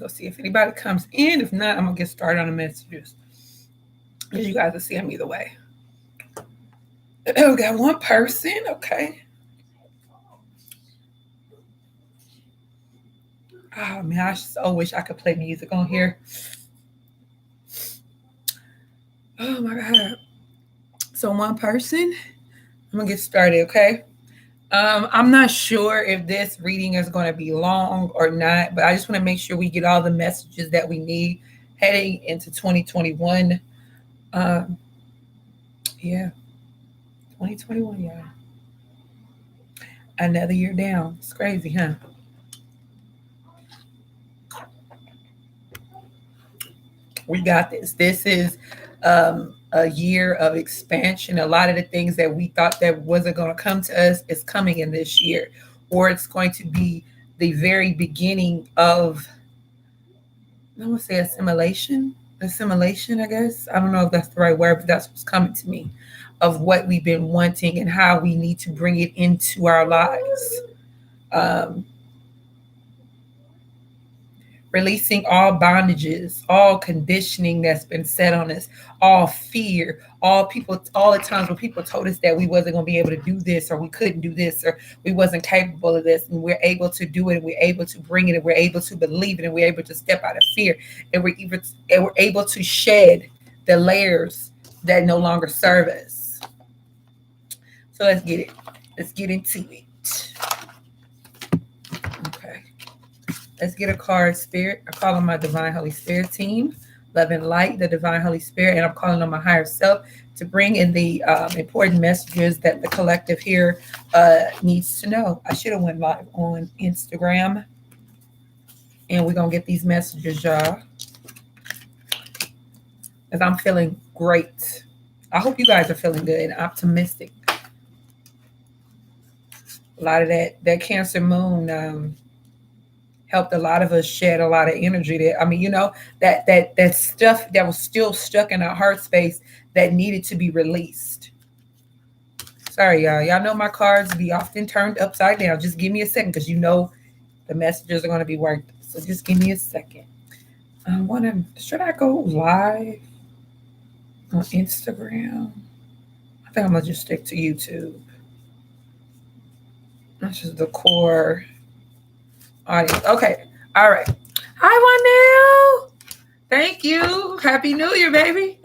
go see if anybody comes in. If not, I'm going to get started on the messages. As you guys will see them either way. We got one person. Okay. Oh, man, I so wish I could play music on here. Oh, my God. So one person. I'm going to get started, okay? I'm not sure if this reading is going to be long or not, but I just want to make sure we get all the messages that we need heading into 2021. Um, yeah, 2021, yeah. Another year down. It's crazy, huh? We got this. This is a year of expansion. A lot of the things that we thought that wasn't going to come to us is coming in this year, or it's going to be the very beginning of, I want to say assimilation. Assimilation, I guess. I don't know if that's the right word, but that's what's coming to me of what we've been wanting and how we need to bring it into our lives. Um, Releasing all bondages, all conditioning that's been set on us, all fear, all the times when people told us that we wasn't going to be able to do this, or we couldn't do this, or we wasn't capable of this, and we're able to do it, and we're able to bring it, and we're able to believe it, and we're able to step out of fear, and we're able to shed the layers that no longer serve us. So let's get it. Let's get into it. Okay. Let's get a card, Spirit. I call on my Divine Holy Spirit team, Love and Light, the Divine Holy Spirit, and I'm calling on my higher self to bring in the important messages that the collective here needs to know. I should have went live on Instagram, and we're going to get these messages, y'all, because I'm feeling great. I hope you guys are feeling good and optimistic. A lot of that Cancer moon helped a lot of us shed a lot of energy. That stuff that was still stuck in our heart space that needed to be released. Sorry, y'all. Y'all know my cards be often turned upside down. Just give me a second, because the messages are going to be worked. So just give me a second. Should I go live on Instagram? I think I'm going to just stick to YouTube. That's just the core audience. Okay. All right. Hi, Juanelle. Thank you. Happy New Year, baby.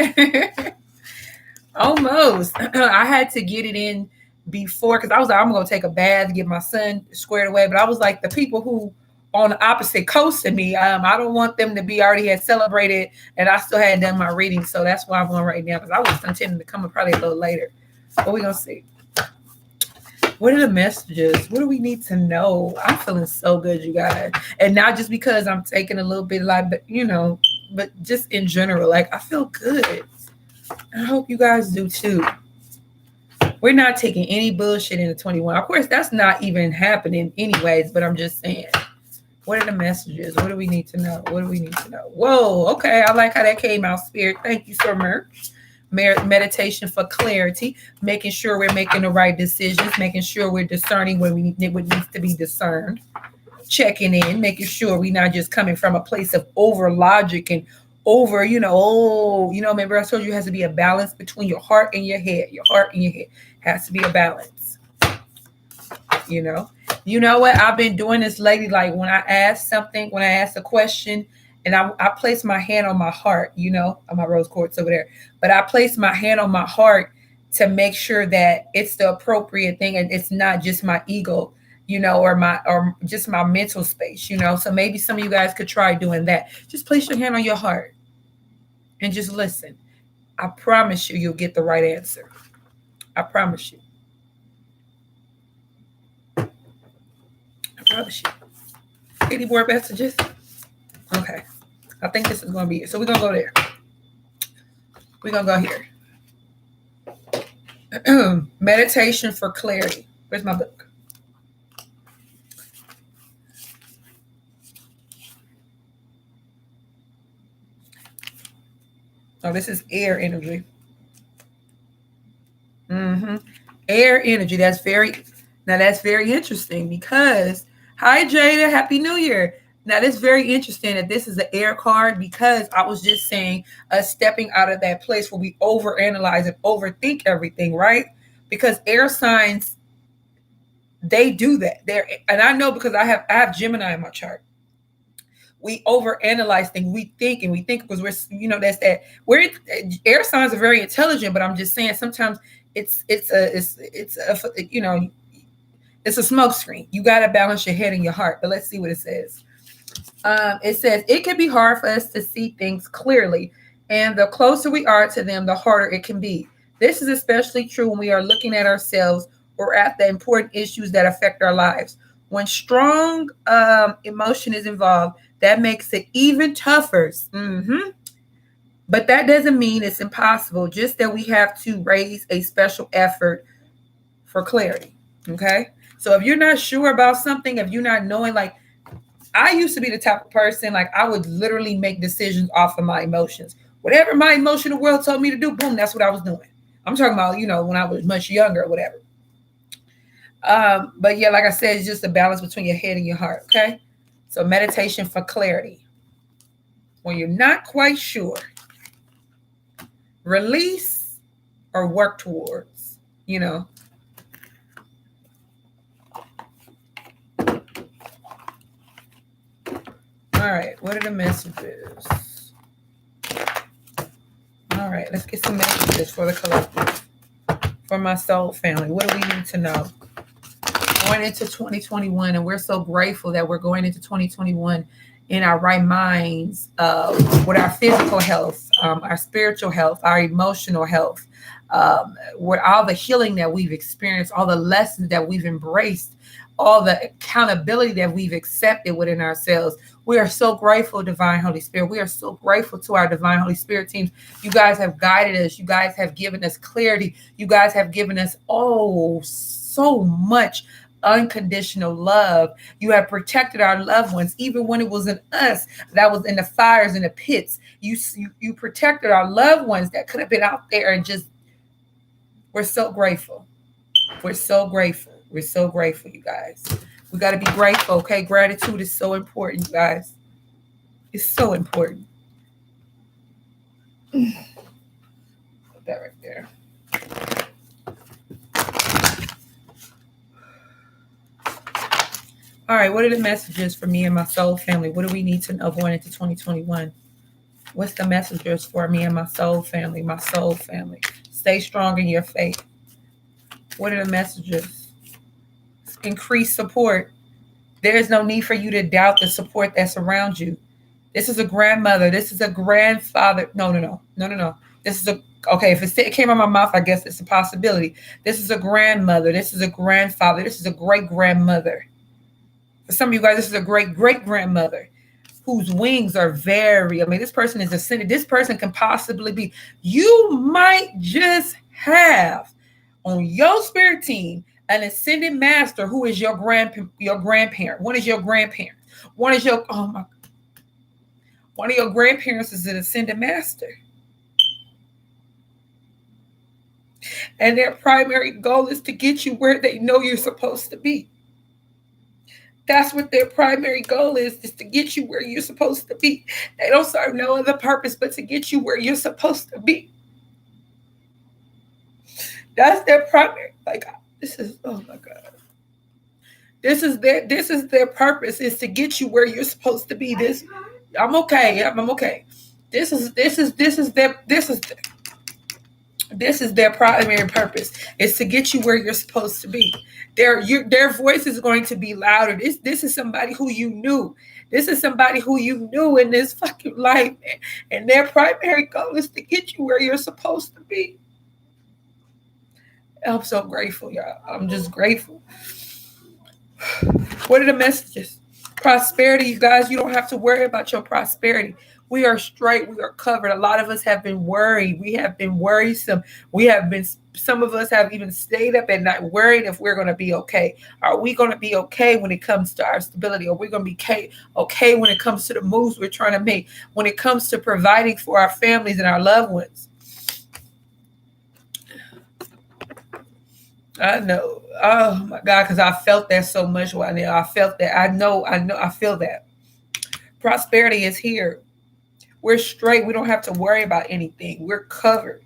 Almost. I had to get it in before, because I was like, I'm going to take a bath, get my son squared away. But I was like, the people who on the opposite coast of me, I don't want them to be already had celebrated and I still hadn't done my reading. So that's why I'm going right now, because I was intending to come probably a little later. But we're going to see. What are the messages? What do we need to know? I'm feeling so good, you guys. And not just because I'm taking a little bit, but just in general. Like, I feel good. I hope you guys do too. We're not taking any bullshit into 21. Of course, that's not even happening anyways, but I'm just saying. What are the messages? What do we need to know? What do we need to know? Whoa, okay. I like how that came out, Spirit. Thank you so much. Meditation for clarity, making sure we're making the right decisions, making sure we're discerning what needs to be discerned, checking in, making sure we're not just coming from a place of over logic and over, remember I told you it has to be a balance between your heart and your head. Your heart and your head has to be a balance. You know what? I've been doing this lately. Like when I ask a question, and I place my hand on my heart, on my rose quartz over there. But I place my hand on my heart to make sure that it's the appropriate thing, and it's not just my ego, or just my mental space, So maybe some of you guys could try doing that. Just place your hand on your heart and just listen. I promise you'll get the right answer. I promise you. I promise you. Any more messages? Okay. I think this is going to be it. So we're going to go there. We're going to go here. Meditation for clarity. Where's my book? Oh, this is air energy. Air energy. That's very interesting because, hi, Jada. Happy New Year. Now, it's very interesting that this is an air card, because I was just saying us stepping out of that place where we overanalyze and overthink everything, right? Because air signs, they do that. And I know, because I have Gemini in my chart. We overanalyze things. We think because we're, that's that. We're air signs are very intelligent, but I'm just saying sometimes it's a smoke screen. You got to balance your head and your heart. But let's see what it says. It says it can be hard for us to see things clearly, and the closer we are to them, the harder it can be. This is especially true when we are looking at ourselves or at the important issues that affect our lives. When strong emotion is involved, that makes it even tougher. But that doesn't mean it's impossible, just that we have to raise a special effort for clarity. Okay? So if you're not sure about something, if you're not knowing, like, I used to be the type of person, like, I would literally make decisions off of my emotions. Whatever my emotional world told me to do, boom, that's what I was doing. I'm talking about, when I was much younger or whatever. But yeah, like I said, it's just a balance between your head and your heart, okay? So meditation for clarity. When you're not quite sure, release or work towards, All right, what are the messages? All right, let's get some messages for the collective. For my soul family, what do we need to know? Going into 2021, and we're so grateful that we're going into 2021 in our right minds, with our physical health, our spiritual health, our emotional health, with all the healing that we've experienced, all the lessons that we've embraced, all the accountability that we've accepted within ourselves. We are so grateful, Divine Holy Spirit. We are so grateful to our Divine Holy Spirit teams. You guys have guided us. You guys have given us clarity. You guys have given us, so much unconditional love. You have protected our loved ones, even when it wasn't us that was in the fires and the pits. You protected our loved ones that could have been out there, and just, we're so grateful. We're so grateful. We're so grateful, you guys. We got to be grateful, okay? Gratitude is so important, you guys. It's so important. Put that right there. All right, what are the messages for me and my soul family? What do we need to know going into 2021? What's the messages for me and my soul family? My soul family. Stay strong in your faith. What are the messages? Increase support. There is no need for you to doubt the support that's around you. This is a grandmother. This is a grandfather. No. This is okay, if it came out of my mouth, I guess it's a possibility. This is a grandmother. This is a grandfather. This is a great-grandmother. For some of you guys, this is a great-great-grandmother whose wings are this person is ascended. This person can possibly be, you might just have on your spirit team an ascended master who is your grandparent. One is your grandparent. One of your grandparents is an ascended master. And their primary goal is to get you where they know you're supposed to be. That's what their primary goal is to get you where you're supposed to be. They don't serve no other purpose but to get you where you're supposed to be. That's their primary, oh my God. This is their purpose, is to get you where you're supposed to be. I'm okay. This is their primary purpose, is to get you where you're supposed to be. Their voice is going to be louder. This is somebody who you knew. This is somebody who you knew in this fucking life, and their primary goal is to get you where you're supposed to be. I'm so grateful, y'all. I'm just grateful. What are the messages? Prosperity, you guys. You don't have to worry about your prosperity. We are straight. We are covered. A lot of us have been worried. We have been worrisome. Some of us have even stayed up at night worried if we're going to be okay. Are we going to be okay when it comes to our stability? Are we going to be okay when it comes to the moves we're trying to make? When it comes to providing for our families and our loved ones? I know. Oh my God, because I felt that so much right now. I felt that. I know. I feel that. Prosperity is here. We're straight. We don't have to worry about anything. We're covered.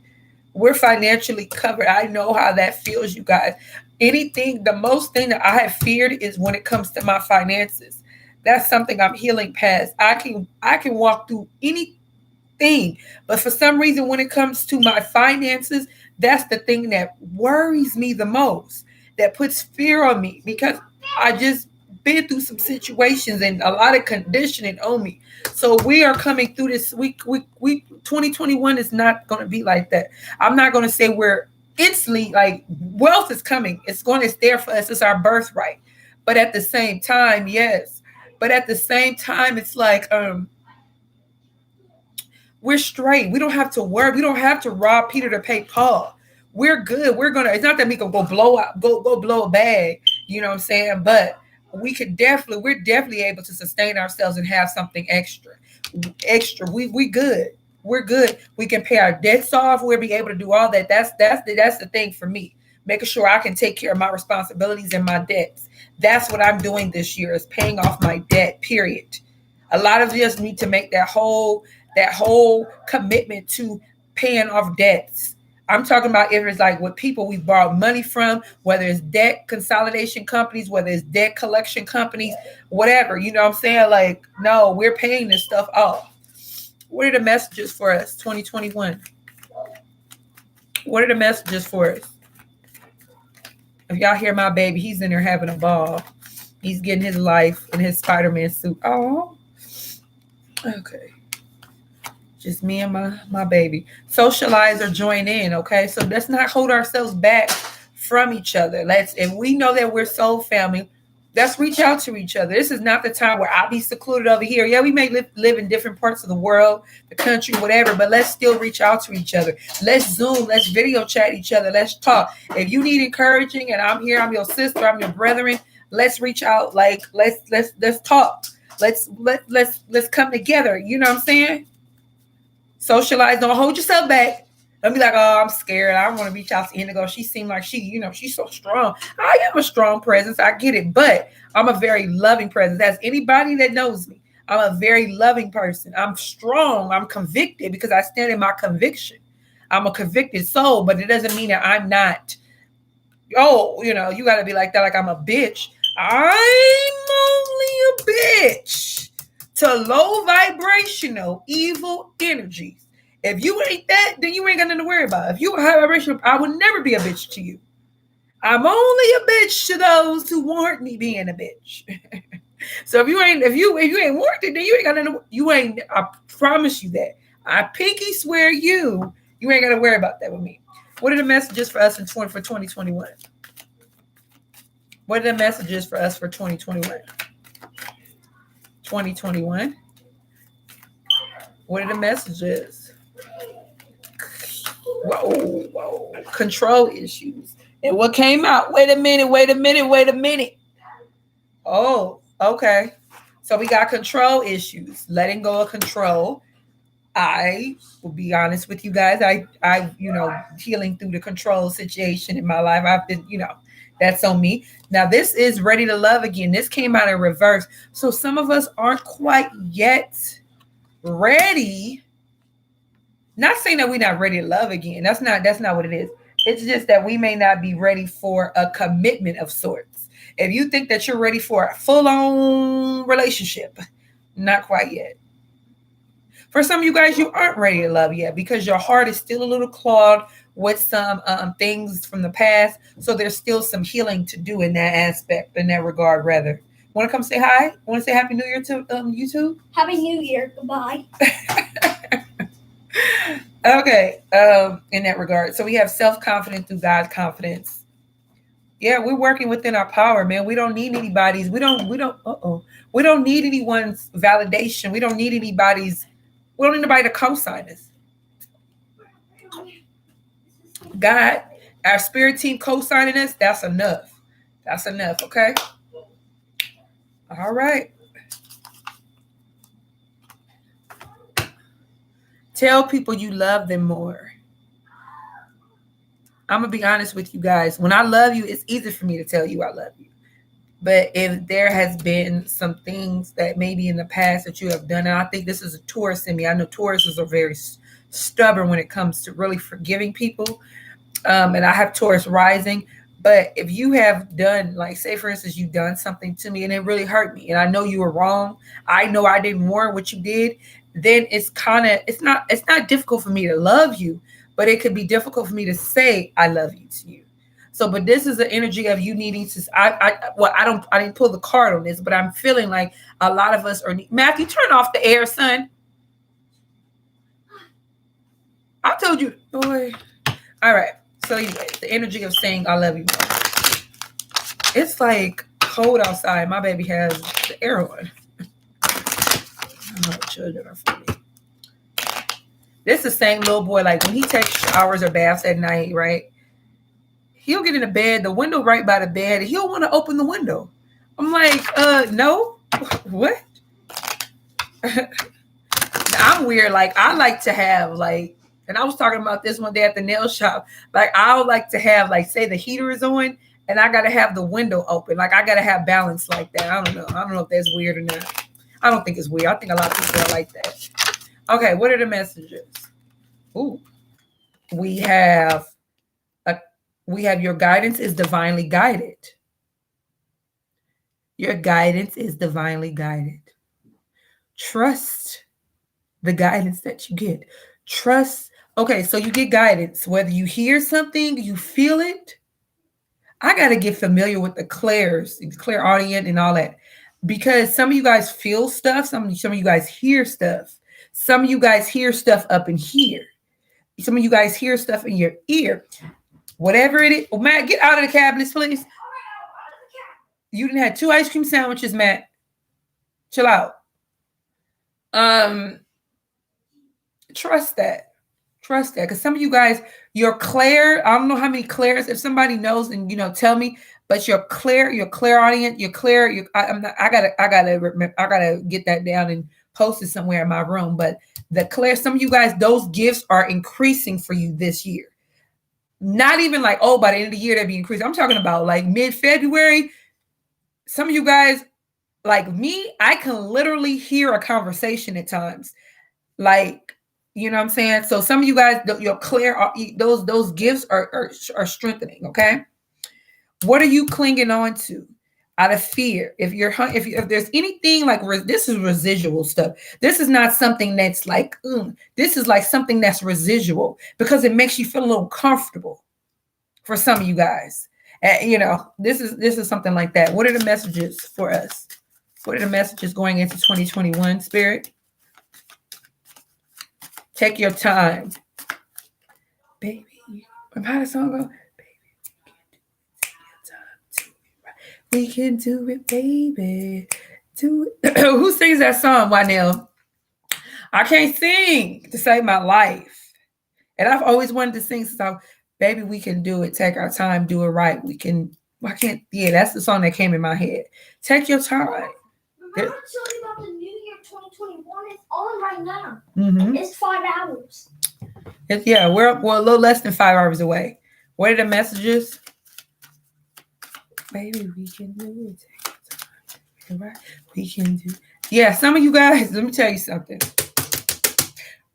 We're financially covered. I know how that feels, you guys. Anything, the most thing that I have feared is when it comes to my finances. That's something I'm healing past. I can walk through anything, but for some reason, when it comes to my finances, that's the thing that worries me the most. That puts fear on me because I just been through some situations and a lot of conditioning on me. So we are coming through this week. We 2021 is not going to be like that. I'm not going to say we're instantly like wealth is coming. It's there for us. It's our birthright. But at the same time, yes. But at the same time, it's like we're straight. We don't have to worry. We don't have to rob Peter to pay Paul. We're good. We're gonna. It's not that we can go blow up, go blow a bag. You know what I'm saying? But we're definitely able to sustain ourselves and have something extra. Extra. We good. We're good. We can pay our debts off. We'll be able to do all that. That's the thing for me. Making sure I can take care of my responsibilities and my debts. That's what I'm doing this year is paying off my debt. Period. A lot of us need to make that whole commitment to paying off debts. I'm talking about if it's like with people we borrowed money from, whether it's debt consolidation companies, whether it's debt collection companies, whatever. You know what I'm saying? Like, no, we're paying this stuff off. What are the messages for us, 2021? What are the messages for us? If y'all hear my baby, he's in there having a ball. He's getting his life in his Spider-Man suit. Oh, okay. Just me and my baby. Socialize or join in, okay? So let's not hold ourselves back from each other. If we know that we're soul family, let's reach out to each other. This is not the time where I'll be secluded over here. Yeah, we may live in different parts of the world, the country, whatever, but let's still reach out to each other. Let's Zoom, let's video chat each other, let's talk. If you need encouraging and I'm here, I'm your sister, I'm your brethren, let's reach out. Like let's talk. Let's come together. You know what I'm saying? Socialize. Don't hold yourself back. Don't be like, oh, I'm scared. I don't want to reach out to Indigo. She seemed like she's so strong. I am a strong presence. I get it. But I'm a very loving presence. As anybody that knows me, I'm a very loving person. I'm strong. I'm convicted because I stand in my conviction. I'm a convicted soul, but it doesn't mean that I'm not. Oh, you got to be like that. Like I'm a bitch. I'm only a bitch to low vibrational evil energies. If you ain't that, then you ain't got nothing to worry about. If you are high vibrational, I would never be a bitch to you. I'm only a bitch to those who warrant me being a bitch. So if you ain't warranted, then you ain't got nothing. You ain't. I promise you that. I pinky swear you ain't got to worry about that with me. What are the messages for us for 2021? What are the messages for us for 2021? 2021. What are the messages? Whoa. Control issues. And what came out? Wait a minute. Oh, okay. So we got control issues. Letting go of control. I will be honest with you guys. I healing through the control situation in my life. I've been, that's on me. Now this is ready to love again. This came out in reverse. So some of us aren't quite yet ready. Not saying that we're not ready to love again. That's not what it is. It's just that we may not be ready for a commitment of sorts. If you think that you're ready for a full-on relationship, not quite yet. For some of you guys, you aren't ready to love yet because your heart is still a little clogged with some things from the past. So there's still some healing to do in that aspect, in that regard, rather. Want to come say hi? Want to say Happy New Year to YouTube? Happy New Year. Goodbye. Okay. In that regard. So we have self-confidence through God's confidence. Yeah, we're working within our power, man. We don't need anybody's. We don't need anyone's validation. We don't need anybody to co-sign us. God, our spirit team co-signing us, that's enough. That's enough, okay? All right. Tell people you love them more. I'm going to be honest with you guys. When I love you, it's easy for me to tell you I love you. But if there has been some things that maybe in the past that you have done, and I think this is a Taurus in me. I know Tauruses are very stubborn when it comes to really forgiving people. And I have Taurus rising. But if you have done, like, say for instance, you've done something to me and it really hurt me, and I know you were wrong. I know I didn't warrant what you did. Then it's not difficult for me to love you, but it could be difficult for me to say I love you to you. So, but this is the energy of you needing to. I didn't pull the card on this, but I'm feeling like a lot of us are. Matthew, turn off the air, son. I told you, boy. All right. So, anyway, the energy of saying I love you more. It's like cold outside. My baby has the air on. Oh, children are funny. This is the same little boy, like when he takes showers or baths at night, right? He'll get in the bed, the window right by the bed, and he'll want to open the window. I'm like, no. What? I'm weird. Like, I like to have, like, and I was talking about this one day at the nail shop. Like, I would like to have, like, say the heater is on, and I got to have the window open. Like, I got to have balance like that. I don't know if that's weird or not. I don't think it's weird. I think a lot of people are like that. Okay, what are the messages? Ooh. We have your guidance is divinely guided. Your guidance is divinely guided. Trust the guidance that you get. Trust. Okay, so you get guidance. Whether you hear something, you feel it. I got to get familiar with the clairaudient and all that. Because some of you guys feel stuff. Some of you guys hear stuff. Some of you guys hear stuff up in here. Some of you guys hear stuff in your ear. Whatever it is. Oh, Matt, get out of the cabinets, please. You didn't have 2 ice cream sandwiches, Matt. Chill out. Trust that. Trust that. Because some of you guys, your clair, I don't know how many clairs. If somebody knows, then tell me. But your clairaudient, I gotta get that down and post it somewhere in my room. But the clair, some of you guys, those gifts are increasing for you this year. Not even like, oh, by the end of the year they'll be increasing. I'm talking about like mid-February. Some of you guys, like me, I can literally hear a conversation at times. Like, you know what I'm saying? So some of you guys, your those gifts are strengthening, okay? What are you clinging on to out of fear? If there's anything like this is residual stuff. This is not something that's like, this is like something that's residual because it makes you feel a little comfortable for some of you guys. This is something like that. What are the messages for us? What are the messages going into 2021, Spirit? Take your time. Baby, how does the song go? We can do it, baby. Do it. Who sings that song, Wynell? I can't sing to save my life. And I've always wanted to sing since baby, we can do it. Take our time, do it right. We can. I can't. Yeah, that's the song that came in my head. Take your time. Remember I told you about the New Year 2021? It's on right now. Mm-hmm. It's 5 hours. We're a little less than 5 hours away. What are the messages? Baby, we can do it. Take your time. Right? We can do. Yeah, some of you guys. Let me tell you something.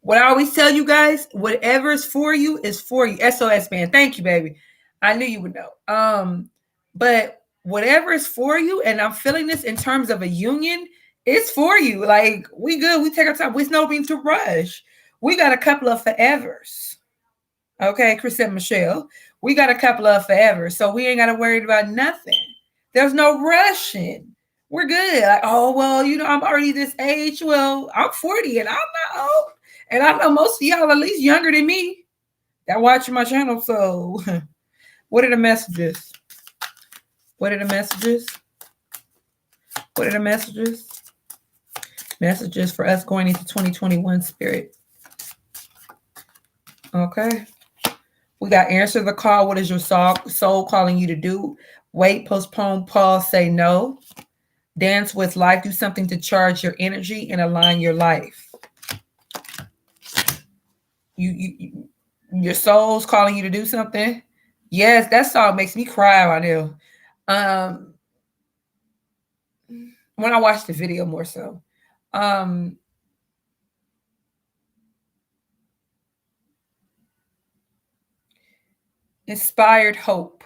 What I always tell you guys, whatever is for you is for you. SOS man. Thank you, baby. I knew you would know. But whatever is for you, and I'm feeling this in terms of a union, it's for you. Like, we good. We take our time. There's no need to rush. We got a couple of forevers. Okay, Chris and Michelle. We got a couple of forevers. So we ain't got to worry about nothing. There's no rushing. We're good. Like, oh, well, I'm already this age. Well, I'm 40 and I'm not old. And I know most of y'all at least younger than me that watching my channel. So what are the messages? What are the messages? What are the messages? Messages for us going into 2021, Spirit. Okay. We got answer the call. What is your soul calling you to do? Wait, postpone, pause, say no. Dance with life. Do something to charge your energy and align your life. Your soul's calling you to do something. Yes, that song makes me cry right now. when I watched the video more so. Inspired hope.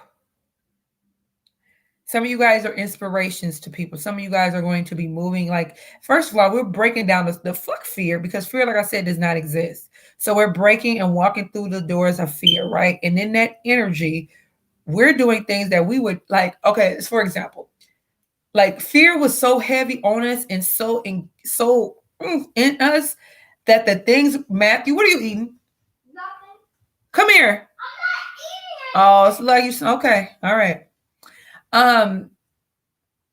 Some of you guys are inspirations to people. Some of you guys are going to be moving. Like, first of all, we're breaking down the fuck fear, because fear, like I said, does not exist. So we're breaking and walking through the doors of fear, right? And in that energy, we're doing things that we would like. Okay, for example, like fear was so heavy on us and so in us that the things, Matthew, what are you eating? Nothing. Come here. Oh, it's like you. Okay, all right.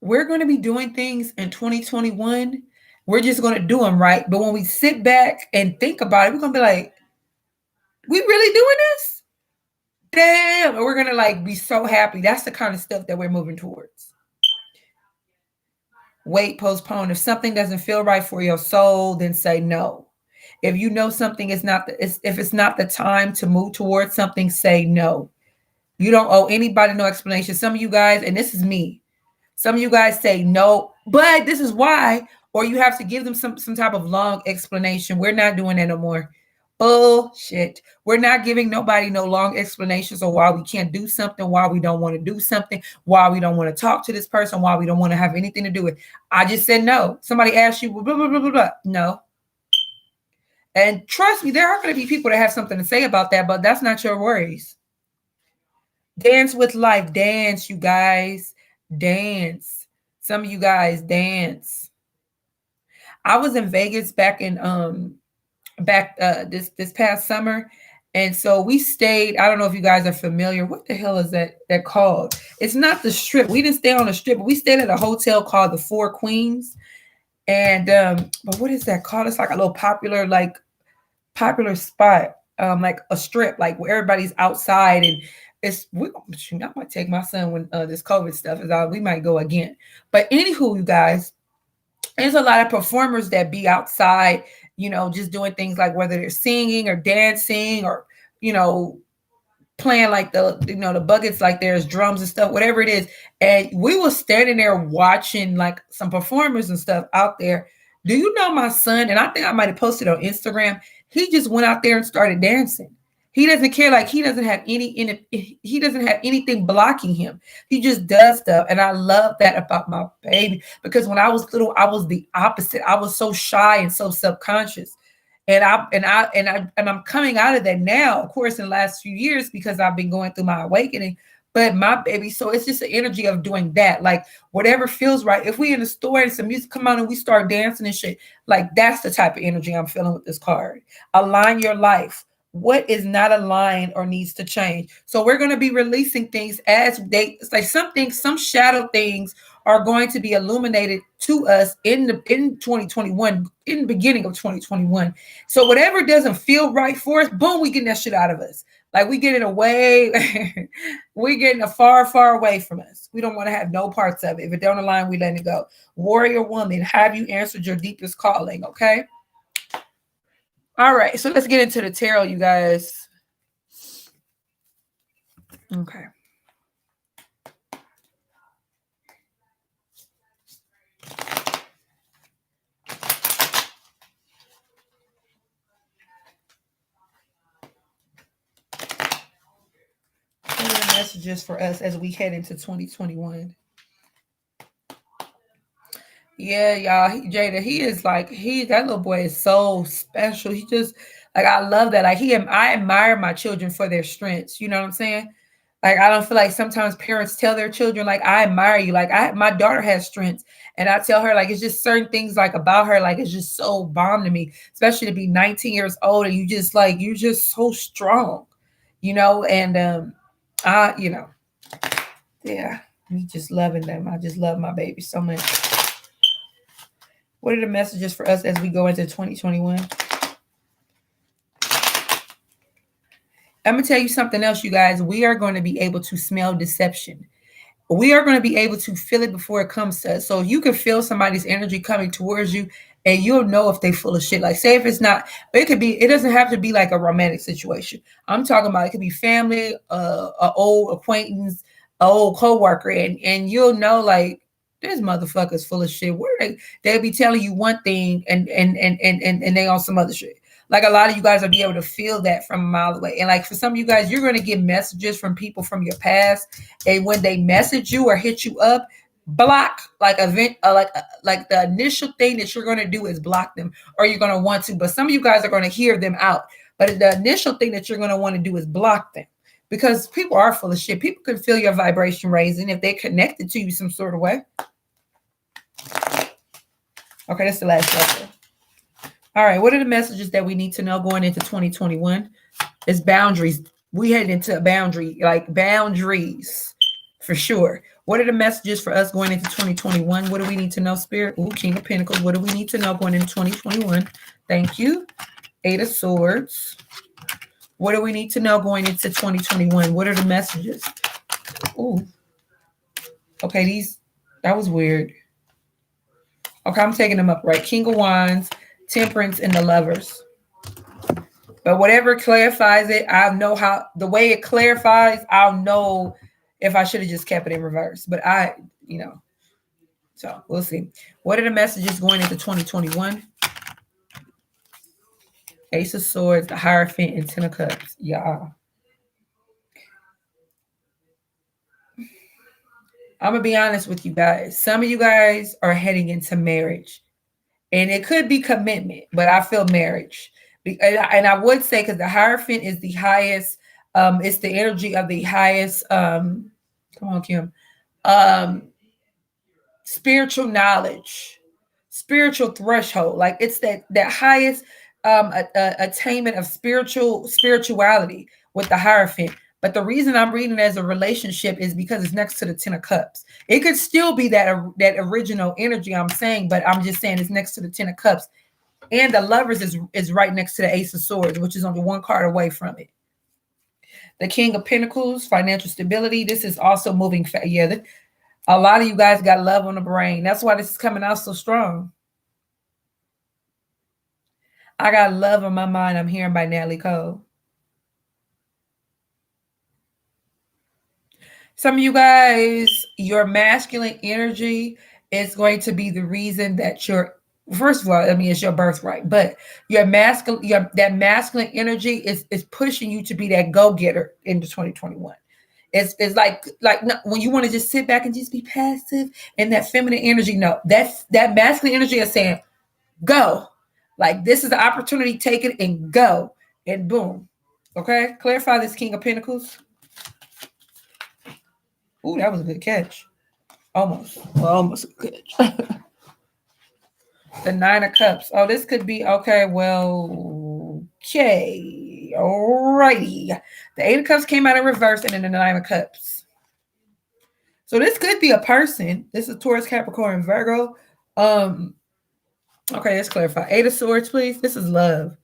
We're going to be doing things in 2021. We're just going to do them, right? But when we sit back and think about it, we're going to be like, we really doing this? Damn. And we're going to like be so happy. That's the kind of stuff that we're moving towards. Wait, postpone. If something doesn't feel right for your soul, then say no. If you know something is not, if it's not the time to move towards something, say no. You don't owe anybody no explanation. Some of you guys, and this is me, some of you guys say no, but this is why, or you have to give them some type of long explanation. We're not doing that no more. Bullshit. We're not giving nobody no long explanations of why we can't do something, why we don't want to do something, why we don't want to talk to this person, why we don't want to have anything to do with it. I just said no. Somebody asked you, blah, blah, blah, blah, blah. No. And trust me, there are going to be people that have something to say about that, but that's not your worries. Dance with life. Dance, you guys. Dance. Some of you guys dance. I was in Vegas back in this past summer, and so we stayed. I don't know if you guys are familiar. What the hell is that called? It's not the Strip. We didn't stay on the Strip, but we stayed at a hotel called the Four Queens. And but what is that called? It's like a little popular spot, like a strip, like where everybody's outside, and I might take my son when this COVID stuff is out. We might go again. But anywho, you guys, there's a lot of performers that be outside, just doing things like whether they're singing or dancing or, playing like the buckets, like there's drums and stuff, whatever it is. And we were standing there watching like some performers and stuff out there. Do you know my son? And I think I might have posted on Instagram. He just went out there and started dancing. He doesn't care. Like he doesn't have anything blocking him. He just does stuff. And I love that about my baby, because when I was little, I was the opposite. I was so shy and so subconscious. And I'm coming out of that now, of course, in the last few years, because I've been going through my awakening. But my baby, so it's just the energy of doing that. Like whatever feels right. If we in the store and some music come on and we start dancing and shit, like that's the type of energy I'm feeling with this card. Align your life. What is not aligned or needs to change? So we're going to be releasing things it's like some shadow things are going to be illuminated to us in 2021, in the beginning of 2021. So whatever doesn't feel right for us, boom, we getting that shit out of us. Like we getting away, we're getting a far, far away from us. We don't want to have no parts of it. If it don't align, we let it go. Warrior woman, have you answered your deepest calling? Okay. All right, so let's get into the tarot, you guys. Okay. What are the messages for us as we head into 2021? Yeah, y'all. Jada, he is like, that little boy is so special. He just, like, I love that. Like, I admire my children for their strengths. You know what I'm saying? Like, I don't feel like sometimes parents tell their children, like, I admire you. Like, my daughter has strengths. And I tell her, like, it's just certain things, like, about her, like, it's just so bomb to me, especially to be 19 years old. And you're just so strong, and, yeah, me just loving them. I just love my baby so much. What are the messages for us as we go into 2021? I'm going to tell you something else, you guys. We are going to be able to smell deception. We are going to be able to feel it before it comes to us. So you can feel somebody's energy coming towards you, and you'll know if they full of shit. Like, say if it's not, it doesn't have to be like a romantic situation. I'm talking about, it could be family, an old acquaintance, an old coworker, and you'll know, like, This motherfucker's full of shit. Where they'll be telling you one thing and they on some other shit. Like a lot of you guys will be able to feel that from a mile away. And like for some of you guys, you're gonna get messages from people from your past. And when they message you or hit you up, block like like the initial thing that you're gonna do is block them, or you're gonna want to. But some of you guys are gonna hear them out. But the initial thing that you're gonna want to do is block them. Because people are full of shit. People can feel your vibration raising if they're connected to you some sort of way. Okay, that's the last chapter. All right, what are the messages that we need to know going into 2021? It's boundaries. We head into a boundary, like boundaries for sure. What are the messages for us going into 2021? What do we need to know, Spirit? Ooh, King of Pentacles. What do we need to know going into 2021? Thank you. Eight of Swords. What do we need to know going into 2021? What are the messages? Ooh. Okay, that was weird. Okay, I'm taking them up right. King of Wands, Temperance, and the Lovers. But whatever clarifies it, I'll know how, the way it clarifies, I'll know if I should have just kept it in reverse. But so we'll see. What are the messages going into 2021? Ace of Swords, the Hierophant, and Ten of Cups. Yeah. I'm going to be honest with you guys. Some of you guys are heading into marriage. And it could be commitment, but I feel marriage. And I would say, because the Hierophant is the highest, it's the energy of the highest, come on, Kim, spiritual knowledge, spiritual threshold. Like it's that highest attainment of spirituality with the Hierophant. But the reason I'm reading it as a relationship is because it's next to the Ten of Cups. It could still be that original energy I'm saying, but I'm just saying it's next to the Ten of Cups. And the Lovers is right next to the Ace of Swords, which is only one card away from it. The King of Pentacles, financial stability. This is also moving. A lot of you guys got love on the brain. That's why this is coming out so strong. I got love on my mind. I'm hearing by Natalie Cole. Some of you guys, your masculine energy is going to be the reason that first of all, I mean, it's your birthright, but that masculine energy is pushing you to be that go-getter into 2021. It's like when you want to just sit back and just be passive, and that feminine energy, no, that masculine energy is saying, go. Like, this is the opportunity, take it and go. And boom. Okay? Clarify this King of Pentacles. Ooh, that was a good catch. Almost a good catch. The Nine of Cups. Oh, this could be, okay, well, okay. Alrighty. The Eight of Cups came out in reverse, and then the Nine of Cups. So this could be a person. This is Taurus, Capricorn, Virgo. Okay, let's clarify. Eight of Swords, please. This is love.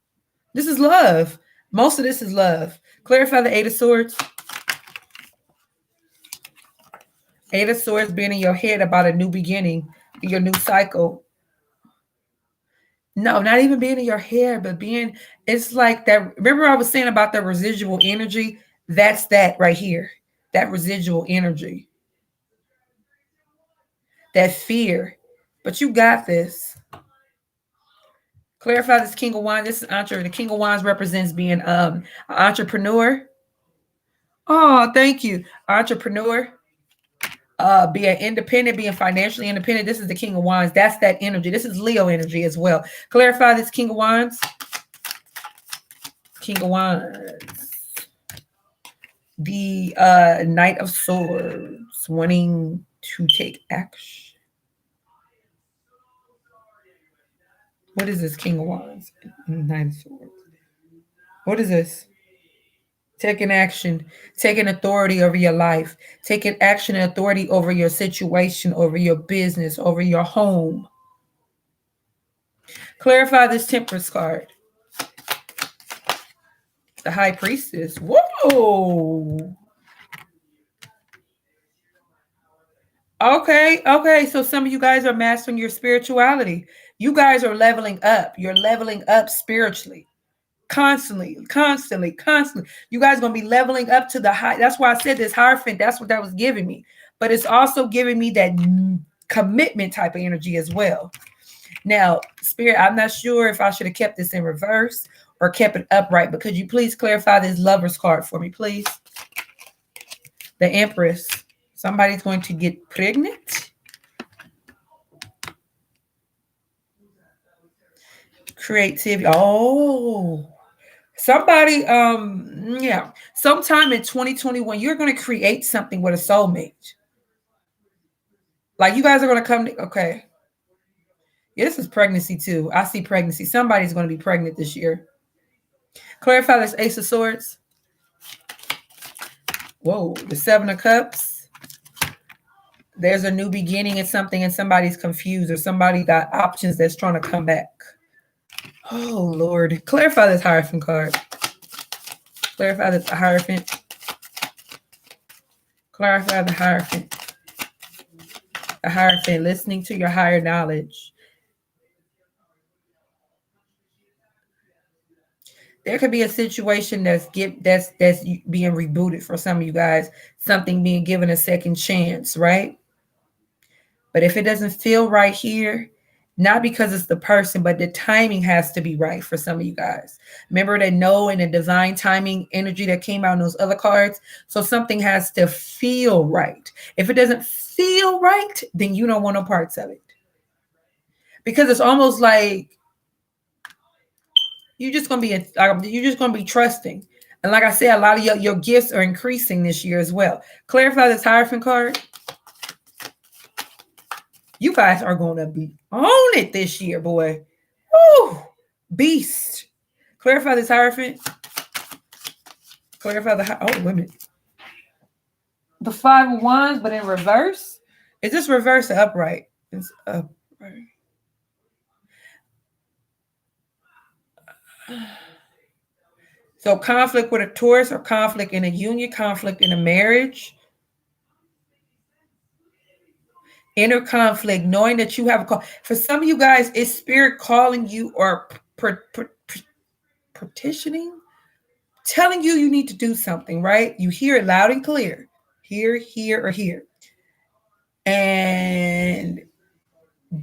This is love. Most of this is love. Clarify the Eight of Swords. Eight of Swords being in your head about a new beginning, your new cycle. No, not even being in your head, but it's like that. Remember I was saying about the residual energy? That's that right here. That residual energy. That fear. But you got this. Clarify this King of Wands. This is the King of Wands represents being an entrepreneur. Oh, thank you. Entrepreneur. Being independent, being financially independent. This is the King of Wands. That's that energy. This is Leo energy as well. Clarify this King of Wands. King of Wands. The Knight of Swords, wanting to take action. What is this King of Wands? Knight of Swords. What is this? Taking action, taking authority over your life, taking action and authority over your situation, over your business, over your home. Clarify this Temperance card. The High Priestess. Whoa. Okay. So some of you guys are mastering your spirituality. You guys are leveling up. You're leveling up spiritually. Constantly. You guys are going to be leveling up to the high. That's why I said this Hierophant. That's what that was giving me. But it's also giving me that commitment type of energy as well. Now, Spirit, I'm not sure if I should have kept this in reverse or kept it upright, but could you please clarify this Lover's card for me, please? The Empress. Somebody's going to get pregnant. Creativity. Oh, somebody, yeah. Sometime in 2021, you're going to create something with a soulmate. Like you guys are going to come. Okay. Yeah, this is pregnancy too. I see pregnancy. Somebody's going to be pregnant this year. Clarify this Ace of Swords. Whoa, the Seven of Cups. There's a new beginning in something and somebody's confused or somebody got options that's trying to come back. Oh, Lord. Clarify this Hierophant card. Clarify this Hierophant. Clarify the Hierophant. The Hierophant, listening to your higher knowledge. There could be a situation that's being rebooted for some of you guys, something being given a second chance, right? But if it doesn't feel right here, not because it's the person, but the timing has to be right for some of you guys. Remember that no and the divine timing energy that came out in those other cards. So something has to feel right. If it doesn't feel right, then you don't want no parts of it. Because it's almost like you're just gonna be trusting. And like I said, a lot of your gifts are increasing this year as well. Clarify this Hierophant card. You guys are gonna be on it this year, boy. Woo! Beast. Clarify this Hierophant. Clarify the women. The Five of Wands, but in reverse. Is this reverse or upright? It's upright. So conflict with a Taurus or conflict in a union, conflict in a marriage. Inner conflict, knowing that you have a call. For some of you guys, it's spirit calling you or petitioning, telling you need to do something, right? You hear it loud and clear. Here, or here.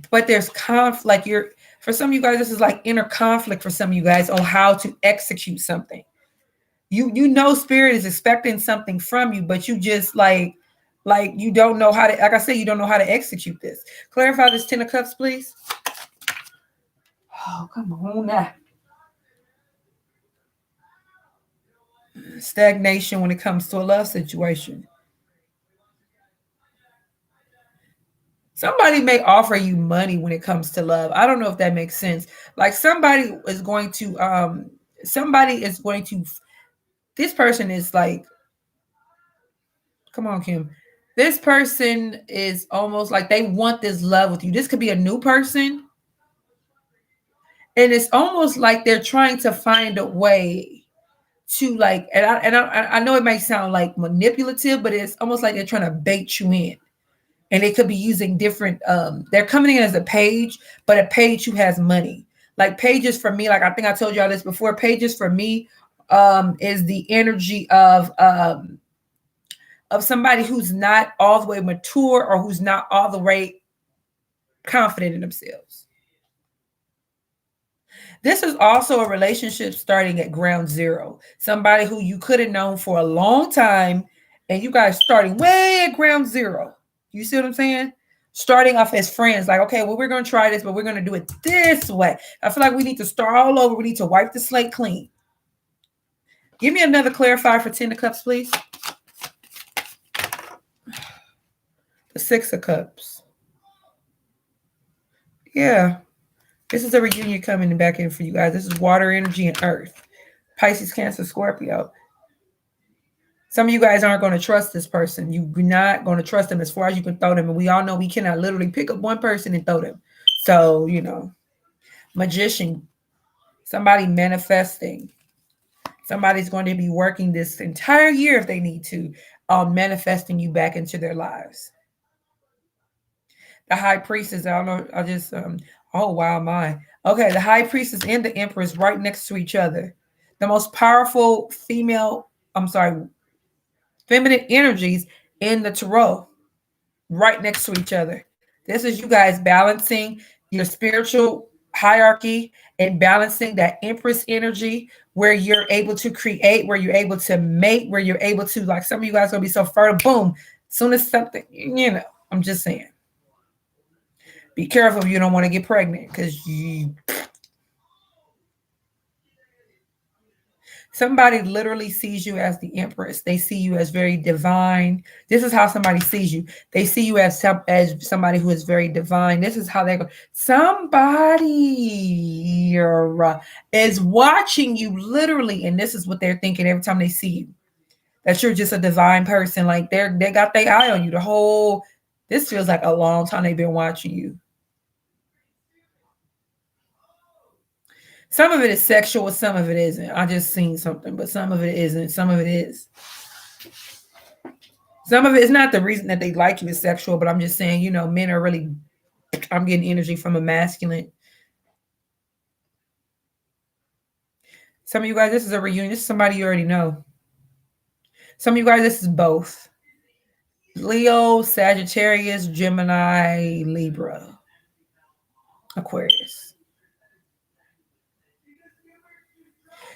But there's conflict. Like for some of you guys, this is like inner conflict for some of you guys on how to execute something. You know spirit is expecting something from you, but you just like you don't know how to, like I said, you don't know how to execute this. Clarify this Ten of Cups, please. Oh, come on now. Stagnation when it comes to a love situation. Somebody may offer you money when it comes to love. I don't know if that makes sense. Like somebody is going to, this person is like, come on, Kim. This person is almost like they want this love with you. This could be a new person. And it's almost like they're trying to find a way to like, and I know it might sound like manipulative, but it's almost like they're trying to bait you in. And they could be using different, they're coming in as a page, but a page who has money. Like pages for me, like I think I told y'all this before, pages for me is the energy of somebody who's not all the way mature or who's not all the way confident in themselves. This is also a relationship starting at ground zero. Somebody who you could have known for a long time and you guys starting way at ground zero. You see what I'm saying? Starting off as friends, like, okay, well, we're going to try this, but we're going to do it this way. I feel like we need to start all over. We need to wipe the slate clean. Give me another clarifier for Ten of Cups, please. The Six of Cups. Yeah. This is a reunion coming back in for you guys. This is water energy and earth. Pisces, Cancer, Scorpio. Some of you guys aren't going to trust this person. You're not going to trust them as far as you can throw them. And we all know we cannot literally pick up one person and throw them. So, magician, somebody manifesting. Somebody's going to be working this entire year if they need to, manifesting you back into their lives. The High Priestess, I don't know, I just, oh, wow, my. Okay, the High Priestess and the Empress right next to each other. The most powerful feminine energies in the tarot right next to each other. This is you guys balancing your spiritual hierarchy and balancing that Empress energy where you're able to create, where you're able to make, where you're able to, like some of you guys gonna be so fertile, boom, soon as something, I'm just saying. Be careful if you don't want to get pregnant because somebody literally sees you as the Empress. They see you as very divine. This is how somebody sees you. They see you as somebody who is very divine. This is how they go. Somebody is watching you literally, and this is what they're thinking every time they see you. That you're just a divine person. Like they got their eye on you. This feels like a long time they've been watching you. Some of it is sexual, some of it isn't. I just seen something, but some of it isn't. Some of it is. Some of it is not the reason that they like you is sexual, but I'm just saying, men are really, I'm getting energy from a masculine. Some of you guys, this is a reunion. This is somebody you already know. Some of you guys, this is both. Leo, Sagittarius, Gemini, Libra, Aquarius.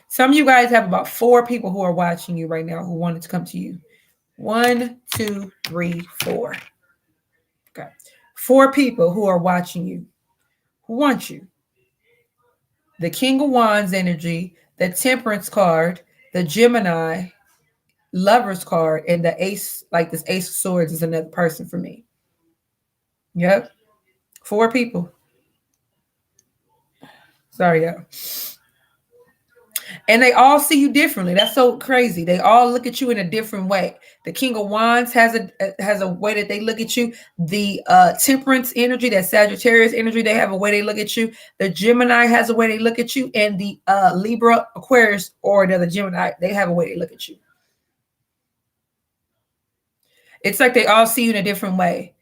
Some of you guys have about 4 people who are watching you right now who wanted to come to you. 1, 2, 3, 4. Okay. 4 people who are watching you, who want you. The King of Wands energy, the Temperance card, the Gemini, Lovers card, and the Ace, like this Ace of Swords is another person for me. Yep. 4 people. Sorry, y'all. And they all see you differently. That's so crazy. They all look at you in a different way. The King of Wands has a way that they look at you. The Temperance energy, that Sagittarius energy, they have a way they look at you. The Gemini has a way they look at you. And the Libra, Aquarius, or the Gemini, they have a way they look at you. It's like they all see you in a different way.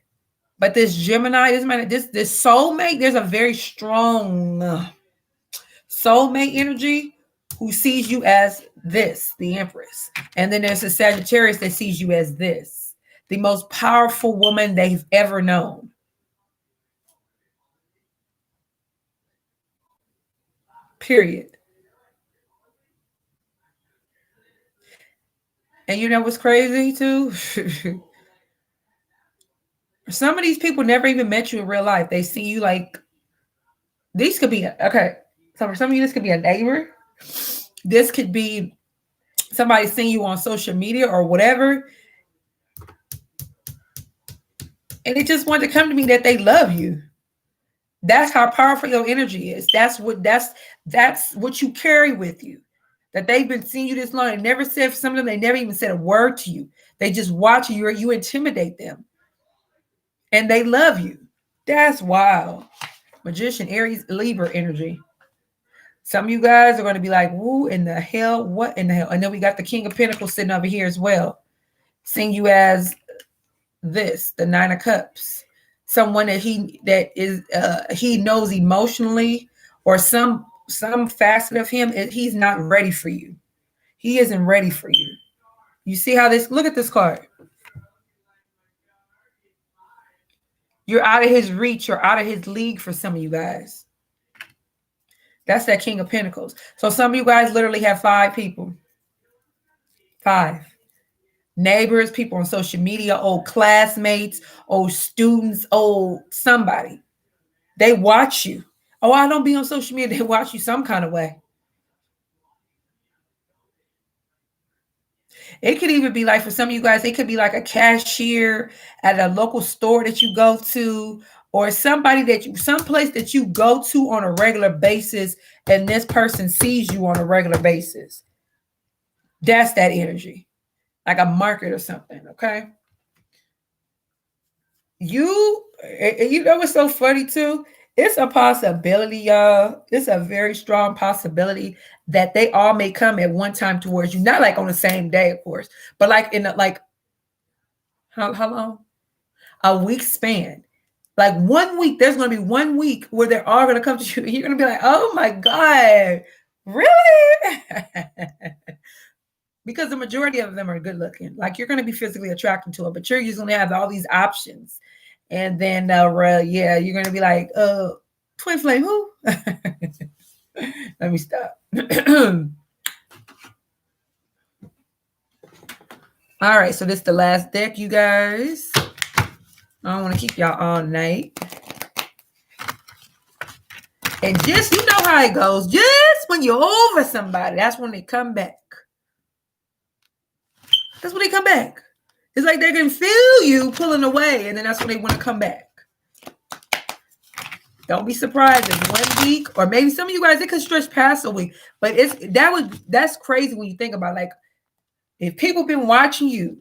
But this Gemini, this soulmate, there's a very strong soulmate energy who sees you as this, the Empress. And then there's a Sagittarius that sees you as this, the most powerful woman they've ever known. Period. And you know what's crazy too? Some of these people never even met you in real life. They see you like, these could be, okay. So for some of you, this could be a neighbor. This could be somebody seeing you on social media or whatever. And it just wanted to come to me that they love you. That's how powerful your energy is. That's what you carry with you. That they've been seeing you this long. They never said, for some of them, they never even said a word to you. They just watch you. You intimidate them. And they love you. That's wild. Magician, Aries, Libra energy. Some of you guys are going to be like, woo, in the hell? What in the hell? And then we got the King of Pentacles sitting over here as well. Seeing you as this, the 9 of Cups. Someone that he knows emotionally, or some facet of him, he's not ready for you. He isn't ready for you. You see how this, look at this card. You're out of his reach or out of his league for some of you guys. That's that King of Pentacles. So some of you guys literally have 5 people. 5. Neighbors, people on social media, old classmates, old students, old somebody. They watch you. Oh, I don't be on social media. They watch you some kind of way. It could even be like, for some of you guys, it could be like a cashier at a local store that you go to, or someplace that you go to on a regular basis, and this person sees you on a regular basis. That's that energy. Like a market or something, okay? You know what's so funny too? It's a possibility, y'all. It's a very strong possibility that they all may come at one time towards you. Not like on the same day, of course, but like in how long? A week span. Like 1 week, there's going to be 1 week where they're all going to come to you. You're going to be like, oh my God, really? Because the majority of them are good looking. Like, you're going to be physically attracted to them, but you're just going to have all these options. And then, yeah, you're going to be like, twin flame, who? Let me stop. All right, so this is the last deck, you guys. I don't want to keep y'all all night. And just, you know how it goes. Just when you're over somebody, that's when they come back. That's when they come back. It's like they can feel you pulling away, and then that's when they want to come back. Don't be surprised if 1 week, or maybe some of you guys, it could stretch past a week. But that's crazy when you think about it. Like, if people been watching you,